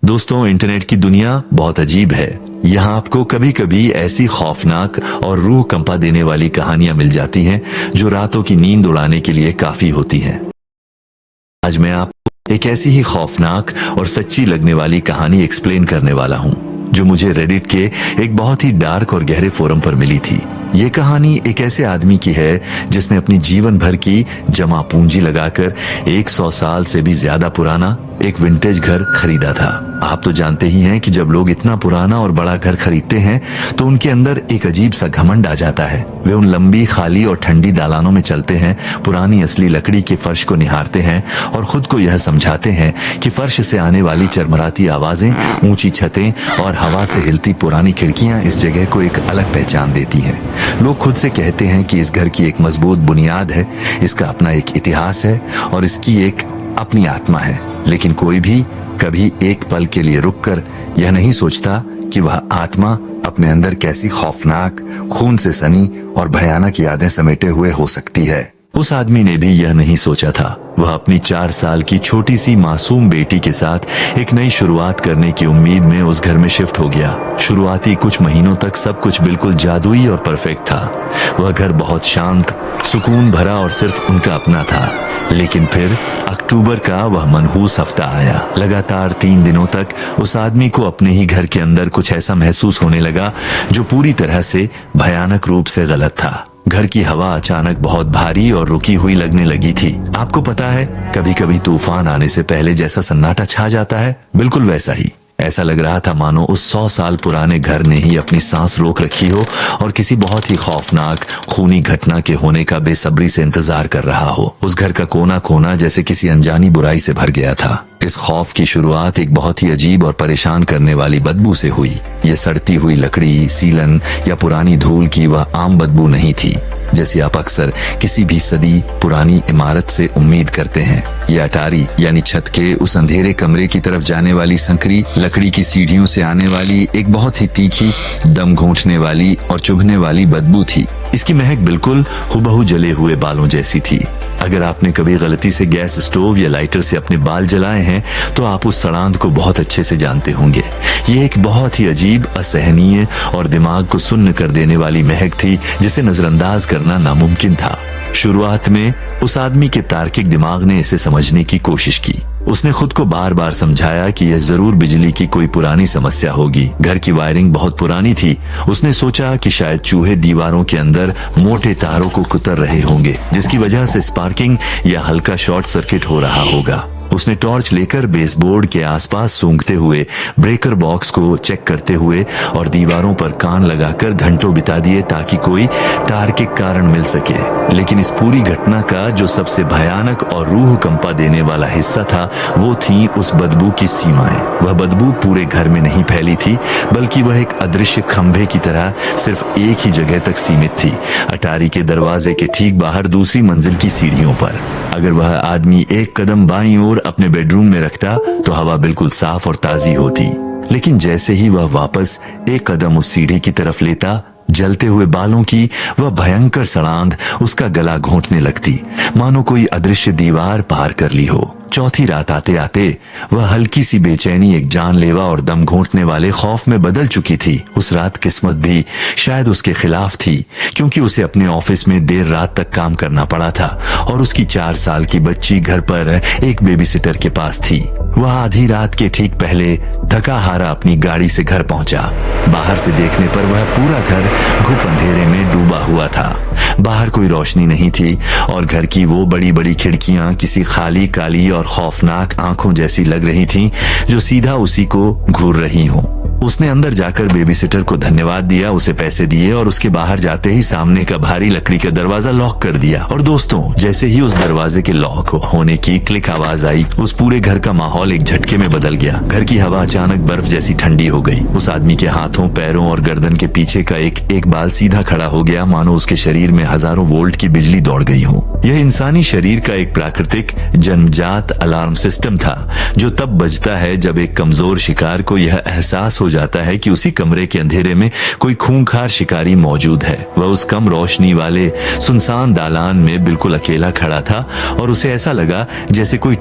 दोस्तों, इंटरनेट की दुनिया बहुत अजीब है। यहाँ आपको कभी कभी ऐसी खौफनाक और रूह कंपा देने वाली कहानियां मिल जाती हैं जो रातों की नींद उड़ाने के लिए काफी होती हैं। आज मैं आपको एक ऐसी ही खौफनाक और सच्ची लगने वाली कहानी एक्सप्लेन करने वाला हूँ जो मुझे रेडिट के एक बहुत ही डार्क और गहरे फोरम पर मिली थी। ये कहानी एक ऐसे आदमी की है जिसने अपनी जीवन भर की जमा पूंजी लगाकर 100 साल से भी ज्यादा पुराना एक विंटेज घर खरीदा था। आप तो जानते ही हैं कि जब लोग इतना पुराना और बड़ा घर खरीदते हैं तो उनके अंदर एक अजीब सा घमंड आ जाता है। वे उन लंबी, खाली और ठंडी दालानों में चलते हैं, पुरानी असली लकड़ी के फर्श को निहारते हैं और खुद को यह समझाते हैं कि फर्श से आने वाली चरमराती आवाजें, ऊंची छतें और हवा से हिलती पुरानी खिड़कियां इस जगह को एक अलग पहचान देती हैं। लोग खुद से कहते हैं कि इस घर की एक मजबूत बुनियाद है, इसका अपना एक इतिहास है और इसकी एक अपनी आत्मा है। लेकिन कोई भी कभी एक पल के लिए रुककर यह नहीं सोचता कि वह आत्मा अपने अंदर कैसी खौफनाक, खून से सनी और भयानक यादें समेटे हुए हो सकती है। उस आदमी ने भी यह नहीं सोचा था। वह अपनी 4 साल की छोटी सी मासूम बेटी के साथ एक नई शुरुआत करने की उम्मीद में उस घर में शिफ्ट हो गया। शुरुआती कुछ महीनों तक सब कुछ बिल्कुल जादुई और परफेक्ट था। वह घर बहुत शांत, सुकून भरा और सिर्फ उनका अपना था। लेकिन फिर अक्टूबर का वह मनहूस हफ्ता आया। लगातार 3 दिनों तक उस आदमी को अपने ही घर के अंदर कुछ ऐसा महसूस होने लगा जो पूरी तरह से भयानक रूप से गलत था। घर की हवा अचानक बहुत भारी और रुकी हुई लगने लगी थी। आपको पता है, कभी कभी तूफान आने से पहले जैसा सन्नाटा छा जाता है, बिल्कुल वैसा ही। ऐसा लग रहा था मानो उस 100 साल पुराने घर ने ही अपनी सांस रोक रखी हो और किसी बहुत ही खौफनाक, खूनी घटना के होने का बेसब्री से इंतजार कर रहा हो। उस घर का कोना कोना जैसे किसी अनजानी बुराई से भर गया था। इस खौफ की शुरुआत एक बहुत ही अजीब और परेशान करने वाली बदबू से हुई। ये सड़ती हुई लकड़ी, सीलन या पुरानी धूल की वह आम बदबू नहीं थी जैसी आप अक्सर किसी भी सदी पुरानी इमारत से उम्मीद करते हैं। यह अटारी यानी छत के उस अंधेरे कमरे की तरफ जाने वाली संकरी लकड़ी की सीढ़ियों से आने वाली एक बहुत ही तीखी, दम घोंटने वाली और चुभने वाली बदबू थी। इसकी महक बिल्कुल हुबहू जले हुए बालों जैसी थी। अगर आपने कभी गलती से गैस स्टोव या लाइटर से अपने बाल जलाए हैं तो आप उस सड़ांध को बहुत अच्छे से जानते होंगे। ये एक बहुत ही अजीब, असहनीय और दिमाग को सुन्न कर देने वाली महक थी जिसे नजरअंदाज करना नामुमकिन था। शुरुआत में उस आदमी के तार्किक दिमाग ने इसे समझने की कोशिश की। उसने खुद को बार बार समझाया कि यह जरूर बिजली की कोई पुरानी समस्या होगी। घर की वायरिंग बहुत पुरानी थी। उसने सोचा कि शायद चूहे दीवारों के अंदर मोटे तारों को कुतर रहे होंगे जिसकी वजह से स्पार्किंग या हल्का शॉर्ट सर्किट हो रहा होगा। उसने टॉर्च लेकर बेसबोर्ड के आसपास सूंघते हुए, ब्रेकर बॉक्स को चेक करते हुए और दीवारों पर कान लगाकर घंटों बिता दिए ताकि कोई तार्किक कारण मिल सके। लेकिन इस पूरी घटना का जो सबसे भयानक और रूह कंपा देने वाला हिस्सा था वो थी उस बदबू की सीमाएं। वह बदबू पूरे घर में नहीं फैली थी बल्कि वह एक अदृश्य खंभे की तरह सिर्फ एक ही जगह तक सीमित थी, अटारी के दरवाजे के ठीक बाहर दूसरी मंजिल की सीढ़ियों पर। अगर वह आदमी एक कदम बाईं ओर अपने बेडरूम में रखता तो हवा बिल्कुल साफ और ताजी होती। लेकिन जैसे ही वह वापस एक कदम उस सीढ़ी की तरफ लेता, जलते हुए बालों की वह भयंकर सड़ांध उसका गला घोंटने लगती, मानो कोई अदृश्य दीवार पार कर ली हो। चौथी रात आते आते वह हल्की सी बेचैनी एक जानलेवा और दम घोंटने वाले खौफ में बदल चुकी थी। उस रात किस्मत भी शायद उसके खिलाफ थी क्योंकि उसे अपने ऑफिस में देर रात तक काम करना पड़ा था और उसकी 4 साल की बच्ची घर पर एक बेबीसिटर के पास थी। वह आधी रात के ठीक पहले थका हारा अपनी गाड़ी से घर पहुंचा। बाहर से देखने पर वह पूरा घर घुप अंधेरे में डूबा हुआ था। बाहर कोई रोशनी नहीं थी और घर की वो बड़ी बड़ी खिड़कियां किसी खाली, काली और खौफनाक आंखों जैसी लग रही थीं जो सीधा उसी को घूर रही हों। उसने अंदर जाकर बेबीसिटर को धन्यवाद दिया, उसे पैसे दिए और उसके बाहर जाते ही सामने का भारी लकड़ी का दरवाजा लॉक कर दिया। और दोस्तों, जैसे ही उस दरवाजे के लॉक होने की क्लिक आवाज आई, उस पूरे घर का माहौल एक झटके में बदल गया। घर की हवा अचानक बर्फ जैसी ठंडी हो गई। उस आदमी के हाथों, पैरों और गर्दन के पीछे का एक बाल सीधा खड़ा हो गया, मानो उसके शरीर में हजारों वोल्ट की बिजली दौड़ गई हो। यह इंसानी शरीर का एक प्राकृतिक जन्मजात अलार्म सिस्टम था जो तब बजता है जब एक कमजोर शिकार को यह एहसास हो जाता है कि उसी कमरे के अंधेरे में कोई खूंखार शिकारी मौजूद है। वह उस कम रोशनी वाले सुनसान दालान में बिल्कुल अकेला खड़ा था और उसे ऐसा लगा जैसे कोई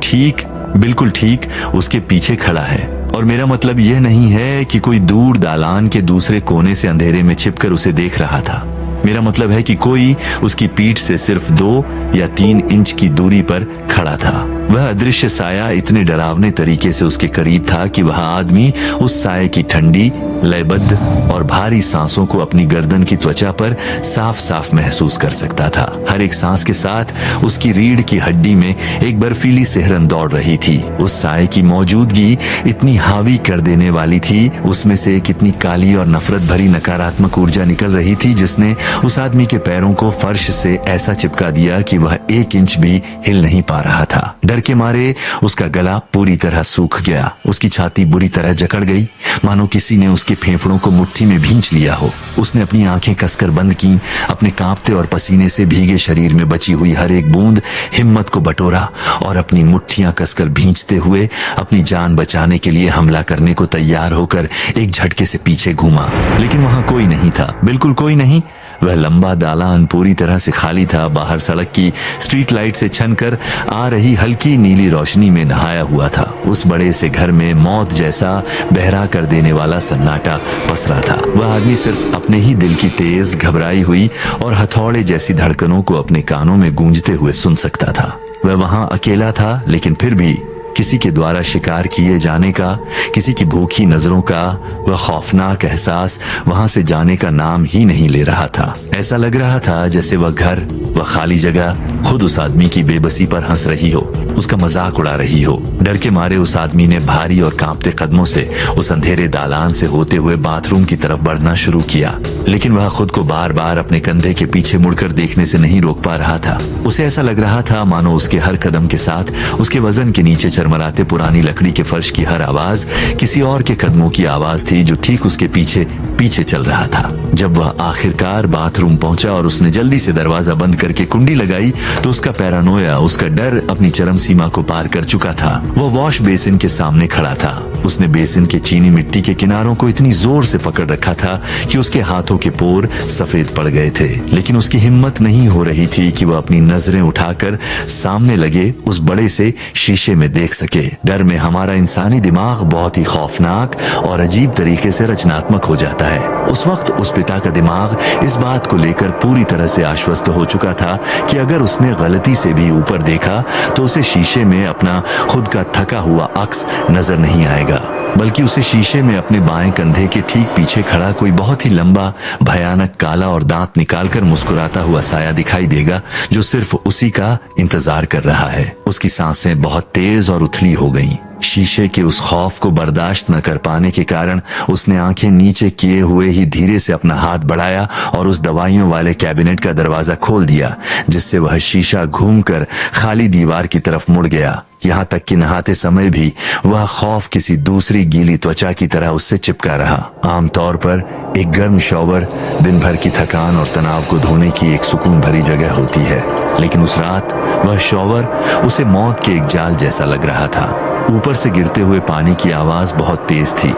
बिल्कुल ठीक उसके पीछे खड़ा है और मेरा मतलब यह नहीं है कि कोई दूर दालान के दूसरे कोने से अंधेरे में छिपकर उसे देख रहा था। मेरा मतलब है कि कोई उसकी पीठ से सिर्फ 2 या 3 इंच की दूरी पर खड़ा था। वह अदृश्य साया इतने डरावने तरीके से उसके करीब था कि वह आदमी उस साये की ठंडी, लयबद्ध और भारी सांसों को अपनी गर्दन की त्वचा पर साफ साफ महसूस कर सकता था। हर एक सांस के साथ उसकी रीढ़ की हड्डी में एक बर्फीली सिहरन दौड़ रही थी। उस साये की मौजूदगी इतनी हावी कर देने वाली थी, उसमें से कितनी काली और नफरत भरी नकारात्मक ऊर्जा निकल रही थी जिसने उस आदमी के पैरों को फर्श से ऐसा चिपका दिया कि वह 1 इंच भी हिल नहीं पा रहा था। डर के मारे उसका गला पूरी तरह सूख गया, उसकी छाती बुरी तरह जकड़ गई, मानो किसी ने उसके फेफड़ों को मुट्ठी में भींच लिया हो। उसने अपनी आंखें कसकर बंद की, अपने कांपते और पसीने से भीगे शरीर में बची हुई हर एक बूंद हिम्मत को बटोरा और अपनी मुट्ठियां कसकर भींचते हुए अपनी जान बचाने के लिए हमला करने को तैयार होकर एक झटके से पीछे घूमा। लेकिन वहां कोई नहीं था, बिल्कुल कोई नहीं। वह लंबा दालान पूरी तरह से खाली था। बाहर सड़क की स्ट्रीट लाइट से छनकर आ रही हल्की नीली रोशनी में नहाया हुआ था। उस बड़े से घर में मौत जैसा बहरा कर देने वाला सन्नाटा पसरा था। वह आदमी सिर्फ अपने ही दिल की तेज, घबराई हुई और हथौड़े जैसी धड़कनों को अपने कानों में गूंजते हुए सुन सकता था। वह वहां अकेला था, लेकिन फिर भी किसी के द्वारा शिकार किए जाने का, किसी की भूखी नजरों का वह खौफनाक एहसास वहां से जाने का नाम ही नहीं ले रहा था। ऐसा लग रहा था जैसे वह घर, वह खाली जगह खुद उस आदमी की बेबसी पर हंस रही हो, उसका मजाक उड़ा रही हो। डर के मारे उस आदमी ने भारी और कांपते कदमों से उस अंधेरे दालान से होते हुए बाथरूम की तरफ बढ़ना शुरू किया, लेकिन वह खुद को बार बार अपने कंधे के पीछे मुड़कर देखने से नहीं रोक पा रहा था। उसे ऐसा लग रहा था मानो उसके हर कदम के साथ उसके वजन के नीचे चरमराते पुरानी लकड़ी के फर्श की हर आवाज किसी और के कदमों की आवाज थी जो ठीक उसके पीछे पीछे चल रहा था। जब वह आखिरकार बाथरूम पहुंचा और उसने जल्दी से दरवाजा बंद करके कुंडी लगाई तो उसका पैरानोया, उसका डर अपनी चरम सीमा को पार कर चुका था। वो वॉश बेसिन के सामने खड़ा था। उसने बेसिन के चीनी मिट्टी के किनारों को इतनी जोर से पकड़ रखा था कि उसके हाथों के पोर सफेद पड़ गए थे, लेकिन उसकी हिम्मत नहीं हो रही थी कि वह अपनी नजरें उठाकर सामने लगे उस बड़े से शीशे में देख सके। डर में हमारा इंसानी दिमाग बहुत ही खौफनाक और अजीब तरीके से रचनात्मक हो जाता है। उस वक्त उस पिता का दिमाग इस बात को लेकर पूरी तरह से आश्वस्त हो चुका था कि अगर उसने गलती से भी ऊपर देखा तो उसे शीशे में अपना खुद का थका हुआ अक्स नजर नहीं आएगा, बल्कि उसे शीशे में अपने बाएं कंधे के ठीक पीछे खड़ा कोई बहुत ही लंबा, भयानक, काला और दांत निकालकर मुस्कुराता हुआ साया दिखाई देगा जो सिर्फ उसी का इंतजार कर रहा है। उसकी सांसें बहुत तेज और उथली हो गईं। शीशे के उस खौफ को बर्दाश्त न कर पाने के कारण उसने आंखें नीचे किए हुए ही धीरे से अपना हाथ बढ़ाया और उस दवाइयों वाले कैबिनेट का दरवाजा खोल दिया, जिससे वह शीशा घूमकर खाली दीवार की तरफ मुड़ गया। यहाँ तक कि नहाते समय भी वह खौफ किसी दूसरी गीली त्वचा की तरह उससे चिपका रहा। आमतौर पर एक गर्म शॉवर दिन भर की थकान और तनाव को धोने की एक सुकून भरी जगह होती है, लेकिन उस रात वह शॉवर उसे मौत के एक जाल जैसा लग रहा था। ऊपर से गिरते हुए पानी की आवाज बहुत तेज थी।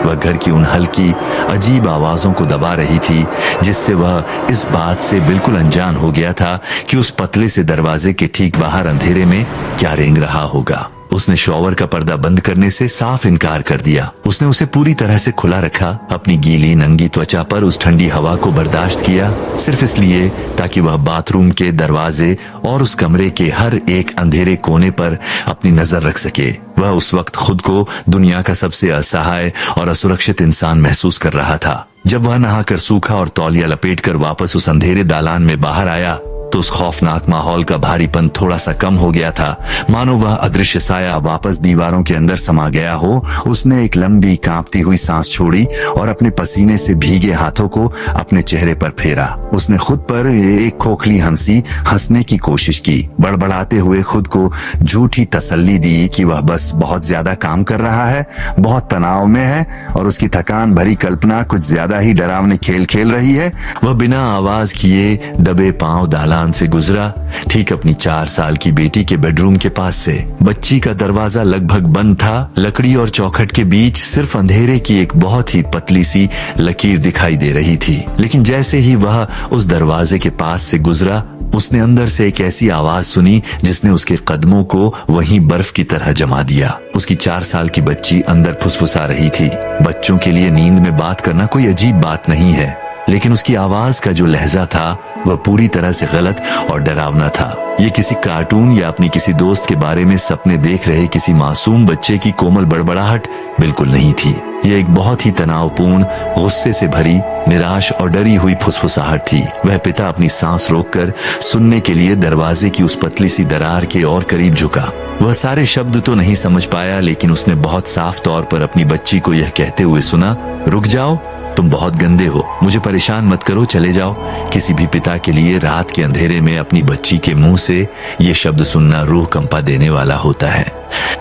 वह घर की उन हल्की, अजीब आवाजों को दबा रही थी जिससे वह इस बात से बिल्कुल अनजान हो गया था कि उस पतले से दरवाजे के ठीक बाहर अंधेरे में क्या रेंग रहा होगा। उसने शॉवर का पर्दा बंद करने से साफ इनकार कर दिया। उसने उसे पूरी तरह से खुला रखा, अपनी गीली नंगी त्वचा पर उस ठंडी हवा को बर्दाश्त किया, सिर्फ इसलिए ताकि वह बाथरूम के दरवाजे और उस कमरे के हर एक अंधेरे कोने पर अपनी नजर रख सके। वह उस वक्त खुद को दुनिया का सबसे असहाय और असुरक्षित इंसान महसूस कर रहा था। जब वह नहाकर सूखा और तौलिया लपेटकर वापस उस अंधेरे दालान में बाहर आया तो उस खौफनाक माहौल का भारीपन थोड़ा सा कम हो गया था, मानो वह अदृश्य साया वापस दीवारों के अंदर समा गया हो। उसने एक लंबी कांपती हुई सांस छोड़ी और अपने पसीने से भीगे हाथों को अपने चेहरे पर फेरा। उसने खुद पर एक खोखली हंसने की कोशिश की, बड़बड़ाते हुए खुद को झूठी तसल्ली दी कि वह बस बहुत ज्यादा काम कर रहा है, बहुत तनाव में है और उसकी थकान भरी कल्पना कुछ ज्यादा ही डरावने खेल खेल रही है। वह बिना आवाज किए दबे पांव दालान स्थान से गुजरा, ठीक अपनी 4 साल की बेटी के बेडरूम के पास से। बच्ची का दरवाजा लगभग बंद था। लकड़ी और चौखट के बीच सिर्फ अंधेरे की एक बहुत ही पतली सी लकीर दिखाई दे रही थी। लेकिन जैसे ही वह उस दरवाजे के पास से गुजरा, उसने अंदर से एक ऐसी आवाज सुनी जिसने उसके कदमों को वहीं बर्फ की तरह जमा दिया। उसकी 4 साल की बच्ची अंदर फुसफुसा रही थी। बच्चों के लिए नींद में बात करना कोई अजीब बात नहीं है, लेकिन उसकी आवाज का जो लहजा था वह पूरी तरह से गलत और डरावना था। ये किसी कार्टून या अपनी किसी दोस्त के बारे में सपने देख रहे किसी मासूम बच्चे की कोमल बड़बड़ाहट बिल्कुल नहीं थी। ये एक बहुत ही तनावपूर्ण, गुस्से से भरी, निराश और डरी हुई फुसफुसाहट थी। वह पिता अपनी सांस रोककर सुनने के लिए दरवाजे की उस पतली सी दरार के और करीब झुका। वह सारे शब्द तो नहीं समझ पाया, लेकिन उसने बहुत साफ तौर पर अपनी बच्ची को यह कहते हुए सुना, रुक जाओ, तुम बहुत गंदे हो, मुझे परेशान मत करो, चले जाओ। किसी भी पिता के लिए रात के अंधेरे में अपनी बच्ची के मुंह से ये शब्द सुनना रूह कंपा देने वाला होता है।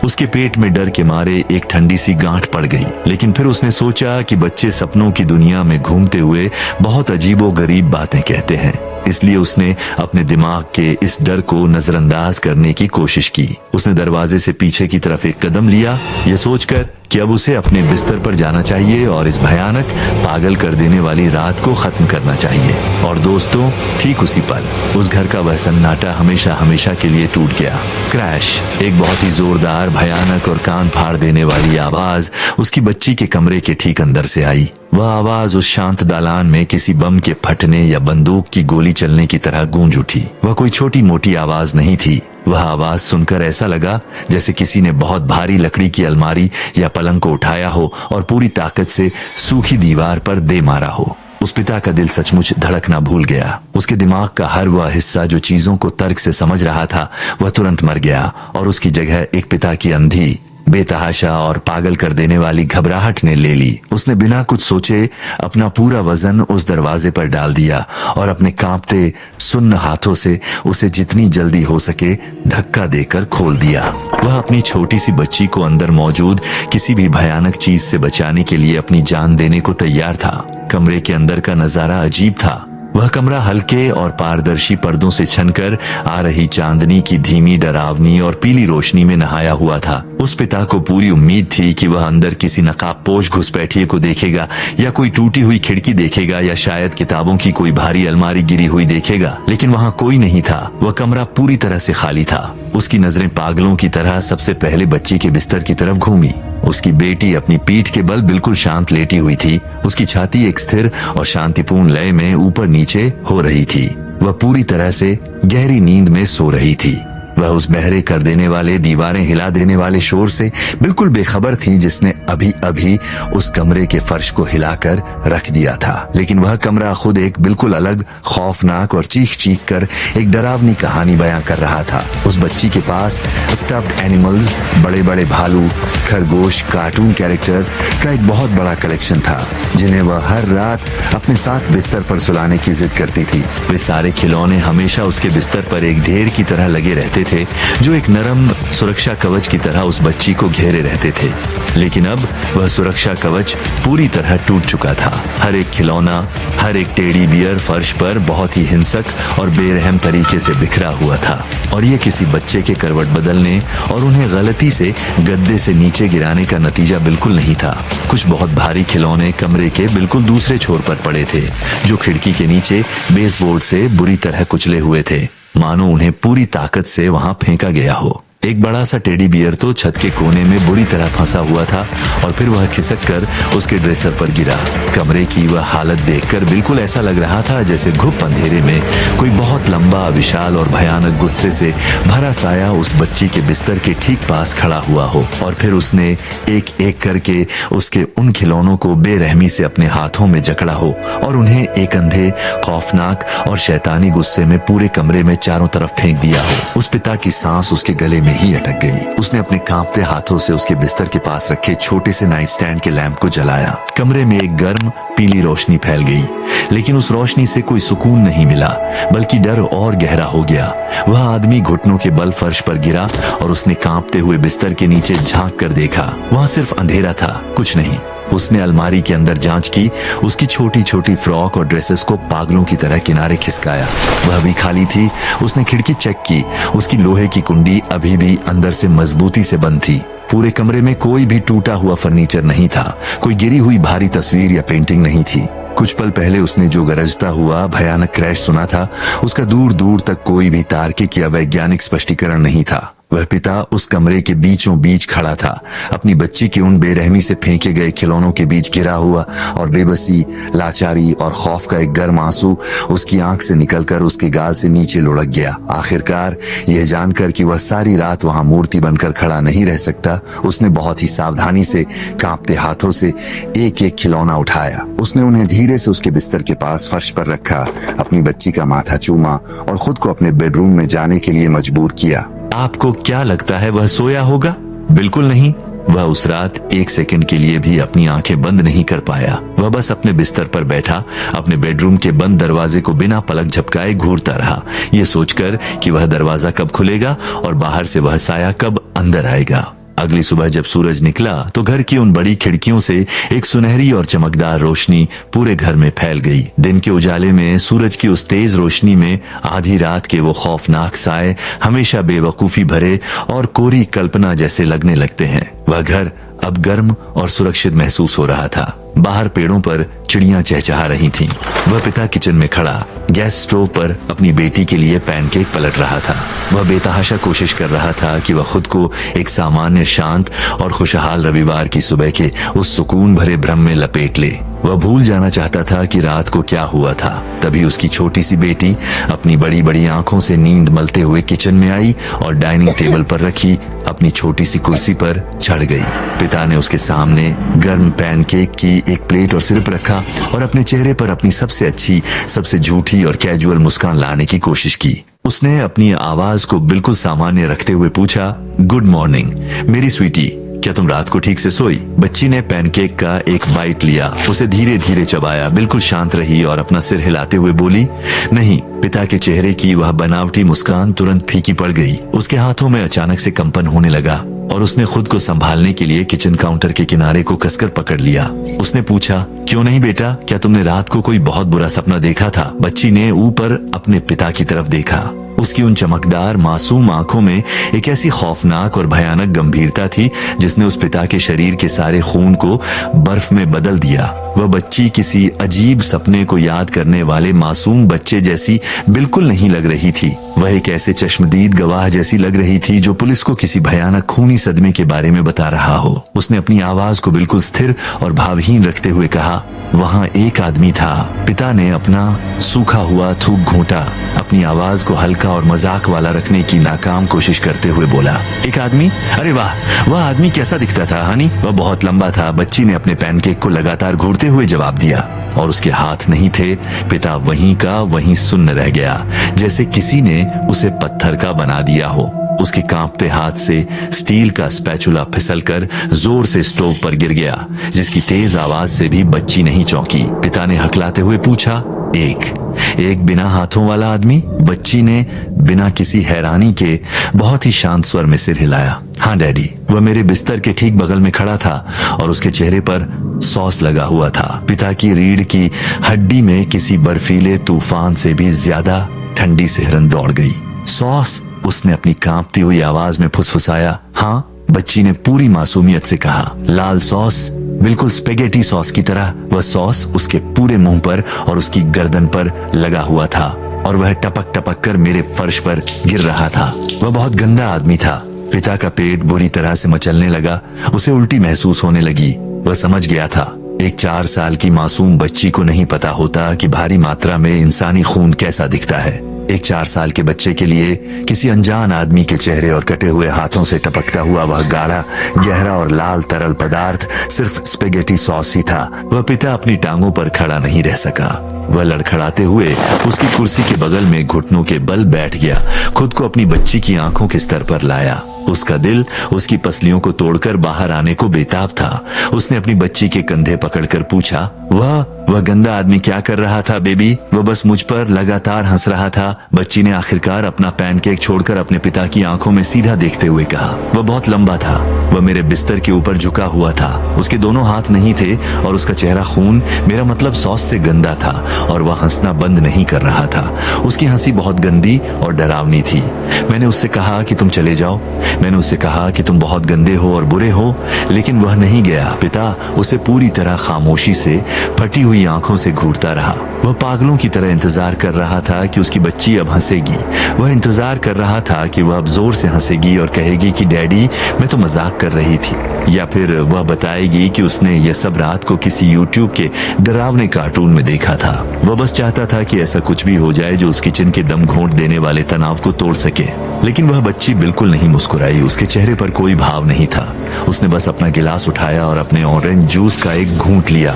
उसके पेट में डर के मारे एक ठंडी सी गांठ पड़ गई, लेकिन फिर उसने सोचा कि बच्चे सपनों की दुनिया में घूमते हुए बहुत अजीबोगरीब बातें कहते हैं, इसलिए उसने अपने दिमाग के इस डर को नजरअंदाज करने की कोशिश की। उसने दरवाजे से पीछे की तरफ एक कदम लिया, यह सोचकर कि अब उसे अपने बिस्तर पर जाना चाहिए और इस भयानक, पागल कर देने वाली रात को खत्म करना चाहिए। और दोस्तों, ठीक उसी पल उस घर का वह सन्नाटा हमेशा हमेशा के लिए टूट गया। क्रैश! एक बहुत ही जोरदार, भयानक और कान फाड़ देने वाली आवाज उसकी बच्ची के कमरे के ठीक अंदर से आई। वह आवाज उस शांत दालान में किसी बम के फटने या बंदूक की गोली चलने की तरह गूंज उठी। वह कोई छोटी मोटी आवाज नहीं थी। वह आवाज सुनकर ऐसा लगा जैसे किसी ने बहुत भारी लकड़ी की अलमारी या पलंग को उठाया हो और पूरी ताकत से सूखी दीवार पर दे मारा हो। उस पिता का दिल सचमुच धड़कना भूल गया। उसके दिमाग का हर वह हिस्सा जो चीजों को तर्क से समझ रहा था, वह तुरंत मर गया और उसकी जगह एक पिता की अंधी, बेतहाशा और पागल कर देने वाली घबराहट ने ले ली। उसने बिना कुछ सोचे अपना पूरा वजन उस दरवाजे पर डाल दिया और अपने कांपते, सुन्न हाथों से उसे जितनी जल्दी हो सके धक्का देकर खोल दिया। वह अपनी छोटी सी बच्ची को अंदर मौजूद किसी भी भयानक चीज से बचाने के लिए अपनी जान देने को तैयार था। कमरे के अंदर का नजारा अजीब था। वह कमरा हल्के और पारदर्शी पर्दों से छनकर आ रही चांदनी की धीमी, डरावनी और पीली रोशनी में नहाया हुआ था। उस पिता को पूरी उम्मीद थी कि वह अंदर किसी नकाबपोश घुसपैठिए को देखेगा या कोई टूटी हुई खिड़की देखेगा या शायद किताबों की कोई भारी अलमारी गिरी हुई देखेगा, लेकिन वहां कोई नहीं था। वह कमरा पूरी तरह से खाली था। उसकी नजरें पागलों की तरह सबसे पहले बच्ची के बिस्तर की तरफ घूमी। उसकी बेटी अपनी पीठ के बल बिल्कुल शांत लेटी हुई थी। उसकी छाती एक स्थिर और शांतिपूर्ण लय में ऊपर नीचे हो रही थी। वह पूरी तरह से गहरी नींद में सो रही थी। वह उस बहरे कर देने वाले, दीवारें हिला देने वाले शोर से बिल्कुल बेखबर थी जिसने अभी अभी उस कमरे के फर्श को हिलाकर रख दिया था। लेकिन वह कमरा खुद एक बिल्कुल अलग, खौफनाक और चीख चीख कर एक डरावनी कहानी बयां कर रहा था। उस बच्ची के पास स्टफ्ड एनिमल्स, बड़े बड़े भालू, खरगोश, कार्टून कैरेक्टर का एक बहुत बड़ा कलेक्शन था, जिन्हें वह हर रात अपने साथ बिस्तर पर सुलाने की जिद करती थी। वे सारे खिलौने हमेशा उसके बिस्तर पर एक ढेर की तरह लगे रहते थे, जो एक नरम सुरक्षा कवच की तरह उस बच्ची को घेरे रहते थे। लेकिन अब वह सुरक्षा कवच पूरी तरह टूट चुका था। हर एक खिलौना, हर एक टेडी बियर फर्श पर बहुत ही हिंसक और बेरहम तरीके से बिखरा हुआ था, और यह किसी बच्चे के करवट बदलने और उन्हें गलती से गद्दे से नीचे गिराने का नतीजा बिल्कुल नहीं था। कुछ बहुत भारी खिलौने कमरे के बिल्कुल दूसरे छोर पर पड़े थे, जो खिड़की के नीचे बेसबोर्ड से बुरी तरह कुचले हुए थे, मानो उन्हें पूरी ताकत से वहां फेंका गया हो। एक बड़ा सा टेडी बियर तो छत के कोने में बुरी तरह फंसा हुआ था और फिर वह खिसक कर उसके ड्रेसर पर गिरा। कमरे की वह हालत देखकर बिल्कुल ऐसा लग रहा था जैसे घुप अंधेरे में कोई बहुत लंबा, विशाल और भयानक गुस्से से भरा साया उस बच्ची के बिस्तर के ठीक पास खड़ा हुआ हो, और फिर उसने एक एक करके उसके उन खिलौनों को बेरहमी से अपने हाथों में जकड़ा हो और उन्हें एक अंधे, खौफनाक और शैतानी गुस्से में पूरे कमरे में चारों तरफ फेंक दिया हो। उस पिता की सांस उसके गले में ही अटक गई। उसने अपने कांपते हाथों से उसके बिस्तर के पास रखे छोटे से नाइट स्टैंड के लैंप को जलाया। कमरे में एक गर्म पीली रोशनी फैल गई, लेकिन उस रोशनी से कोई सुकून नहीं मिला, बल्कि डर और गहरा हो गया। वह आदमी घुटनों के बल फर्श पर गिरा और उसने कांपते हुए बिस्तर के नीचे झांक कर देखा। वहां सिर्फ अंधेरा था, कुछ नहीं। उसने अलमारी के अंदर जांच की, उसकी छोटी छोटी फ्रॉक और ड्रेसेस को पागलों की तरह किनारे खिसकाया। वह भी खाली थी। उसने खिड़की चेक की, उसकी लोहे की कुंडी अभी भी अंदर से मजबूती से बंद थी। पूरे कमरे में कोई भी टूटा हुआ फर्नीचर नहीं था, कोई गिरी हुई भारी तस्वीर या पेंटिंग नहीं थी। कुछ पल पहले उसने जो गरजता हुआ भयानक क्रैश सुना था, उसका दूर दूर तक कोई भी तार्किक या वैज्ञानिक स्पष्टीकरण नहीं था। वह पिता उस कमरे के बीचों बीच खड़ा था, अपनी बच्ची के उन बेरहमी से फेंके गए खिलौनों के बीच गिरा हुआ, और बेबसी, लाचारी और खौफ का एक गर्म आंसू उसकी आंख से निकलकर उसके गाल से नीचे लुढ़क गया। आखिरकार यह जानकर कि वह सारी रात वहां मूर्ति बनकर खड़ा नहीं रह सकता, उसने बहुत ही सावधानी से कांपते हाथों से एक एक खिलौना उठाया। उसने उन्हें धीरे से उसके बिस्तर के पास फर्श पर रखा, अपनी बच्ची का माथा चूमा और खुद को अपने बेडरूम में जाने के लिए मजबूर किया। आपको क्या लगता है वह सोया होगा? बिल्कुल नहीं। वह उस रात एक सेकंड के लिए भी अपनी आंखें बंद नहीं कर पाया। वह बस अपने बिस्तर पर बैठा, अपने बेडरूम के बंद दरवाजे को बिना पलक झपकाए घूरता रहा, ये सोचकर कि वह दरवाजा कब खुलेगा और बाहर से वह साया कब अंदर आएगा। अगली सुबह जब सूरज निकला तो घर की उन बड़ी खिड़कियों से एक सुनहरी और चमकदार रोशनी पूरे घर में फैल गई। दिन के उजाले में, सूरज की उस तेज रोशनी में आधी रात के वो खौफनाक साए हमेशा बेवकूफी भरे और कोरी कल्पना जैसे लगने लगते हैं। वह घर अब गर्म और सुरक्षित महसूस हो रहा था। बाहर पेड़ों पर चिड़ियां चहचहा रही थीं। वह पिता किचन में खड़ा गैस स्टोव पर अपनी बेटी के लिए पैनकेक पलट रहा था। वह बेतहाशा कोशिश कर रहा था कि वह खुद को एक सामान्य, शांत और खुशहाल रविवार की सुबह के उस सुकून भरे भ्रम में लपेट ले। वह भूल जाना चाहता था कि रात को क्या हुआ था। तभी उसकी छोटी सी बेटी अपनी बड़ी बड़ी आंखों से नींद मलते हुए किचन में आई और डाइनिंग टेबल पर रखी अपनी छोटी सी कुर्सी पर चढ़ गई। पिता ने उसके सामने गर्म पैनकेक की एक प्लेट और सिरप रखा और अपने चेहरे पर अपनी सबसे अच्छी, सबसे झूठी और कैजुअल मुस्कान लाने की कोशिश की। उसने अपनी आवाज को बिल्कुल सामान्य रखते हुए पूछा, गुड मॉर्निंग मेरी स्वीटी, क्या तुम रात को ठीक से सोई? बच्ची ने पैनकेक का एक बाइट लिया, उसे धीरे धीरे चबाया, बिल्कुल शांत रही और अपना सिर हिलाते हुए बोली, नहीं। पिता के चेहरे की वह बनावटी मुस्कान तुरंत फीकी पड़ गई। उसके हाथों में अचानक से कंपन होने लगा और उसने खुद को संभालने के लिए किचन काउंटर के किनारे को कसकर पकड़ लिया। उसने पूछा, क्यों नहीं बेटा, क्या तुमने रात को कोई बहुत बुरा सपना देखा था? बच्ची ने ऊपर अपने पिता की तरफ देखा। उसकी उन चमकदार मासूम आंखों में एक ऐसी खौफनाक और भयानक गंभीरता थी जिसने उस पिता के शरीर के सारे खून को बर्फ में बदल दिया। वह बच्ची किसी अजीब सपने को याद करने वाले मासूम बच्चे जैसी बिल्कुल नहीं लग रही थी। वह एक ऐसे चश्मदीद गवाह जैसी लग रही थी जो पुलिस को किसी भयानक खूनी सदमे के बारे में बता रहा हो। उसने अपनी आवाज को बिल्कुल स्थिर और भावहीन रखते हुए कहा, वहाँ एक आदमी था। पिता ने अपना सूखा हुआ थूक घूंटा, अपनी आवाज को हल्का और मजाक वाला रखने की नाकाम कोशिश करते हुए बोला, एक आदमी? अरे वाह, वह आदमी कैसा दिखता था हनी? वह बहुत लंबा था। बच्ची ने अपने पैनकेक को लगातार घूरते हुए जवाब दिया और उसके हाथ नहीं थे। पिता वहीं का वहीं सुन्न रह गया, जैसे किसी ने उसे पत्थर का बना दिया हो। उसके कांपते हाथ से स्टील का स्पैचुला फिसलकर जोर से स्टोव पर गिर गया, जिसकी तेज आवाज से भी बच्ची नहीं चौंकी। पिता ने हकलाते हुए पूछा, एक बिना हाथों वाला आदमी? बच्ची ने बिना किसी हैरानी के बहुत ही शांत स्वर में सिर हिलाया। हाँ डैडी, वह मेरे बिस्तर के ठीक बगल में खड़ा था और उसके चेहरे पर सॉस लगा हुआ था। पिता की रीढ़ की हड्डी में किसी बर्फीले तूफान से भी ज्यादा ठंडी सिहरन दौड़ गई। सॉस? उसने अपनी कांपती हुई आवाज में फुसफुसाया। हाँ, बच्ची ने पूरी मासूमियत से कहा, लाल सॉस, बिल्कुल स्पेगेटी सॉस की तरह। वह सॉस उसके पूरे मुंह पर और उसकी गर्दन पर लगा हुआ था और वह टपक टपक कर मेरे फर्श पर गिर रहा था। वह बहुत गंदा आदमी था। पिता का पेट बुरी तरह से मचलने लगा, उसे उल्टी महसूस होने लगी। वह समझ गया था, एक 4 साल की मासूम बच्ची को नहीं पता होता कि भारी मात्रा में इंसानी खून कैसा दिखता है। एक 4 साल के बच्चे के लिए किसी अनजान आदमी के चेहरे और कटे हुए हाथों से टपकता हुआ वह गाढ़ा, गहरा और लाल तरल पदार्थ सिर्फ स्पेगेटी सॉस ही था। वह पिता अपनी टांगों पर खड़ा नहीं रह सका। वह लड़खड़ाते हुए उसकी कुर्सी के बगल में घुटनों के बल बैठ गया, खुद को अपनी बच्ची की आंखों के स्तर पर लाया। उसका दिल उसकी पसलियों को तोड़कर बाहर आने को बेताब था। उसने अपनी बच्ची के कंधे पकड़कर पूछा, वह गंदा आदमी क्या कर रहा था बेबी? वह बस मुझ पर लगातार हंस रहा था। बच्ची ने आखिरकार अपना पैनकेक छोड़कर अपने पिता की आंखों में सीधा देखते हुए कहा। वह बहुत लंबा था, वह मेरे बिस्तर के ऊपर झुका हुआ था। उसके दोनों हाथ नहीं थे और उसका चेहरा खून, मेरा मतलब सॉस से गंदा था, और वह हंसना बंद नहीं कर रहा था। उसकी हंसी बहुत गंदी और डरावनी थी। मैंने उससे कहा कि तुम चले जाओ। मैंने उससे कहा कि तुम बहुत गंदे हो और बुरे हो, लेकिन वह नहीं गया। पिता उसे पूरी तरह खामोशी से फटी हुई आंखों से घूरता रहा। वह पागलों की तरह इंतजार कर रहा था कि उसकी बच्ची अब हंसेगी। वह इंतजार कर रहा था कि वह अब जोर से हंसेगी और कहेगी कि डैडी मैं तो मजाक कर रही थी, या फिर वह बताएगी कि उसने यह सब रात को किसी यूट्यूब के डरावने कार्टून में देखा था। वह बस चाहता था कि ऐसा कुछ भी हो जाए जो उस किचन के दम घोंट देने वाले तनाव को तोड़ सके। लेकिन वह बच्ची बिल्कुल नहीं मुस्कुराई। उसके चेहरे पर कोई भाव नहीं था। उसने बस अपना गिलास उठाया और अपने ऑरेंज जूस का एक घूंट लिया।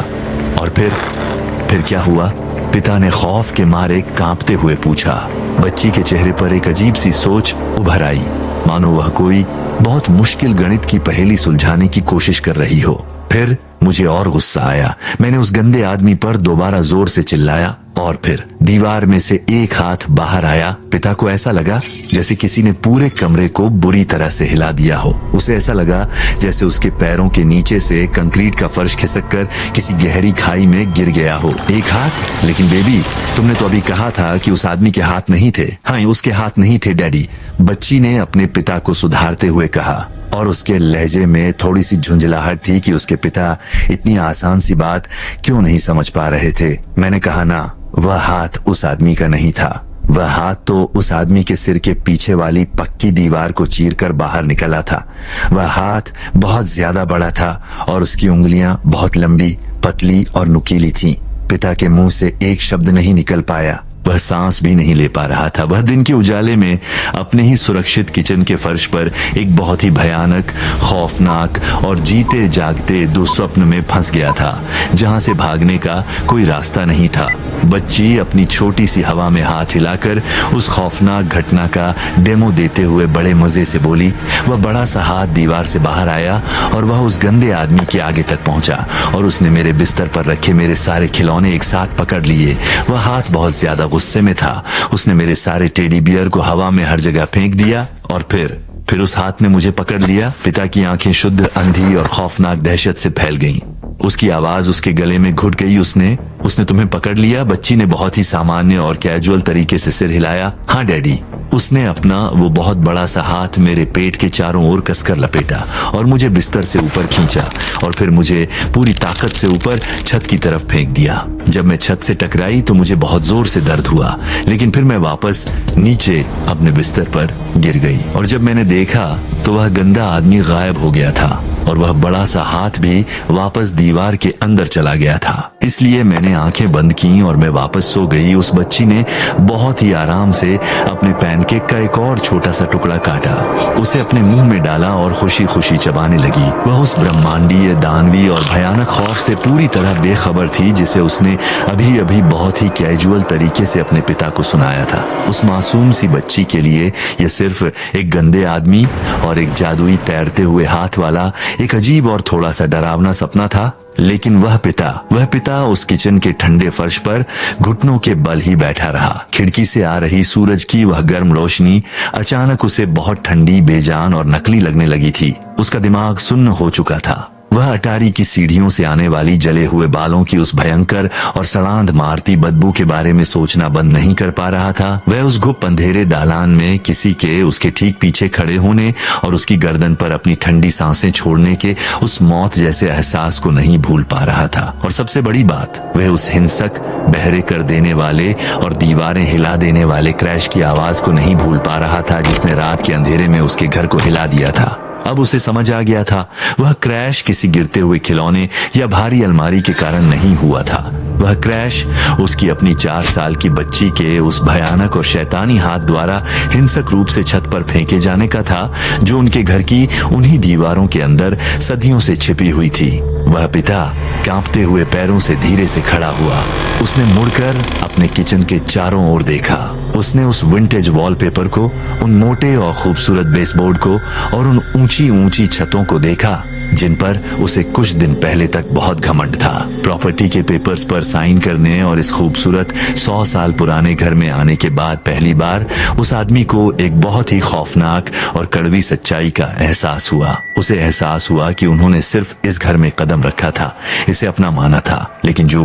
और फिर क्या हुआ? पिता ने खौफ के मारे कांपते हुए पूछा। बच्ची के चेहरे पर एक अजीब सी सोच उभर आई, मानो वह कोई बहुत मुश्किल गणित की पहेली सुलझाने की कोशिश कर रही हो। फिर मुझे और गुस्सा आया। मैंने उस गंदे आदमी पर दोबारा जोर से चिल्लाया और फिर दीवार में से एक हाथ बाहर आया। पिता को ऐसा लगा जैसे किसी ने पूरे कमरे को बुरी तरह से हिला दिया हो। उसे ऐसा लगा जैसे उसके पैरों के नीचे से कंक्रीट का फर्श खिसककर किसी गहरी खाई में गिर गया हो। एक हाथ? लेकिन बेबी, तुमने तो अभी कहा था कि उस आदमी के हाथ नहीं थे। हाँ, उसके हाथ नहीं थे डैडी, बच्ची ने अपने पिता को सुधारते हुए कहा, और उसके लहजे में थोड़ी सी झुंझलाहट थी कि उसके पिता इतनी आसान सी बात क्यों नहीं समझ पा रहे थे। मैंने कहा ना, वह हाथ उस आदमी का नहीं था। वह हाथ तो उस आदमी के सिर के पीछे वाली पक्की दीवार को चीरकर बाहर निकला था। वह हाथ बहुत ज्यादा बड़ा था और उसकी उंगलियां बहुत लंबी, पतली और नुकीली थीं। पिता के मुंह से एक शब्द नहीं निकल पाया। वह सांस भी नहीं ले पा रहा था। वह दिन के उजाले में अपने ही सुरक्षित किचन के फर्श पर एक बहुत ही भयानक, खौफनाक और जीते जागते दुस्वप्न में फंस गया था, जहां से भागने का कोई रास्ता नहीं था। बच्ची अपनी छोटी सी हवा में हाथ हिलाकर उस खौफनाक घटना का डेमो देते हुए बड़े मजे से बोली। वह बड़ा सा हाथ दीवार से बाहर आया और वह उस गंदे आदमी के आगे तक पहुंचा और उसने मेरे बिस्तर पर रखे मेरे सारे खिलौने एक साथ पकड़ लिए। वह हाथ बहुत ज्यादा गुस्से में था। उसने मेरे सारे टेडी बियर को हवा में हर जगह फेंक दिया और फिर उस हाथ ने मुझे पकड़ लिया। पिता की आंखें शुद्ध अंधी और खौफनाक दहशत से फैल गईं। उसकी आवाज उसके गले में घुट गई। उसने तुम्हें पकड़ लिया? बच्ची ने बहुत ही सामान्य और कैजुअल तरीके से सिर हिलाया। हाँ डैडी। उसने अपना वो बहुत बड़ा सा हाथ मेरे पेट के चारों ओर कसकर लपेटा और मुझे बिस्तर से ऊपर खींचा और फिर मुझे पूरी ताकत से ऊपर छत की तरफ फेंक दिया। जब मैं छत से टकराई तो मुझे बहुत जोर से दर्द हुआ, लेकिन फिर मैं वापस नीचे अपने बिस्तर पर गिर गई और जब मैंने देखा तो वह गंदा आदमी गायब हो गया था और वह बड़ा सा हाथ भी वापस दीवार के अंदर चला गया था। इसलिए मैंने आंखें बंद की और मैं वापस सो गई। उस बच्ची ने बहुत ही आराम से अपने पैनकेक का एक और छोटा सा टुकड़ा काटा, उसे अपने मुंह में डाला और खुशी खुशी चबाने लगी। वह उस ब्रह्मांडीय, दानवी और भयानक खौफ से पूरी तरह बेखबर थी जिसे उसने अभी अभी बहुत ही कैजुअल तरीके से अपने पिता को सुनाया था। उस मासूम सी बच्ची के लिए यह सिर्फ एक गंदे आदमी और एक जादुई तैरते हुए हाथ वाला एक अजीब और थोड़ा सा डरावना सपना था, लेकिन वह पिता उस किचन के ठंडे फर्श पर घुटनों के बल ही बैठा रहा। खिड़की से आ रही सूरज की वह गर्म रोशनी अचानक उसे बहुत ठंडी, बेजान और नकली लगने लगी थी। उसका दिमाग सुन्न हो चुका था। वह अटारी की सीढ़ियों से आने वाली जले हुए बालों की उस भयंकर और सड़ांध मारती बदबू के बारे में सोचना बंद नहीं कर पा रहा था। वह उस गुप्त अंधेरे दालान में किसी के उसके ठीक पीछे खड़े होने और उसकी गर्दन पर अपनी ठंडी सांसें छोड़ने के उस मौत जैसे एहसास को नहीं भूल पा रहा था। और सबसे बड़ी बात, वह उस हिंसक, बहरे कर देने वाले और दीवारें हिला देने वाले क्रैश की आवाज को नहीं भूल पा रहा था जिसने रात के अंधेरे में उसके घर को हिला दिया था। अब उसे समझ आ गया था, वह क्रैश किसी गिरते हुए खिलौने या भारी अलमारी के कारण नहीं हुआ था। वह क्रैश उसकी अपनी 4 साल की बच्ची के उस भयानक और शैतानी हाथ द्वारा हिंसक रूप से छत पर फेंके जाने का था, जो उनके घर की उन्हीं दीवारों के अंदर सदियों से छिपी हुई थी। वह पिता कांपते हुए पैरों से धीरे से खड़ा हुआ। उसने मुड़कर अपने किचन के चारों ओर देखा। उसने उस विंटेज वॉलपेपर को, उन मोटे और खूबसूरत बेसबोर्ड को और उन ऊंची ऊंची छतों को देखा जिन पर उसे कुछ दिन पहले तक बहुत घमंड था। प्रॉपर्टी के पेपर्स पर साइन करने और इस खूबसूरत 100 साल पुराने घर में आने के बाद पहली बार उस आदमी को एक बहुत ही खौफनाक और कड़वी सच्चाई का एहसास हुआ। उसे एहसास हुआ कि उन्होंने सिर्फ इस घर में कदम रखा था, इसे अपना माना था, लेकिन जो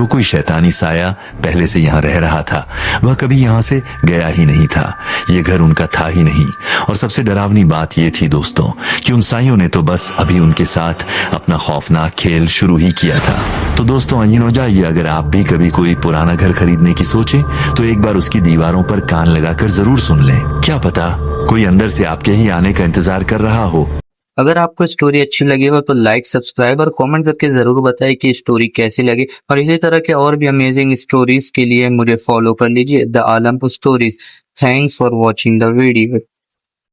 कोई शैतानी साया पहले से यहाँ रह रहा था वह कभी यहाँ से गया ही नहीं था। ये घर उनका था ही नहीं। और सबसे डरावनी बात ये थी दोस्तों कि उन साइयों ने तो बस अभी उनके साथ अपना खौफनाक खेल शुरू ही किया था। तो दोस्तों यकीन हो जाइए, अगर आप भी कभी कोई पुराना घर खरीदने की सोचें तो एक बार उसकी दीवारों पर कान लगाकर जरूर सुन लें। क्या पता कोई अंदर से आपके ही आने का इंतजार कर रहा हो। अगर आपको स्टोरी अच्छी लगी हो तो लाइक, सब्सक्राइब और कमेंट करके जरूर बताएं कि स्टोरी कैसी लगी। और इसी तरह के और भी अमेजिंग स्टोरीज के लिए मुझे फॉलो कर लीजिए the Alam stories. Thanks for watching the video.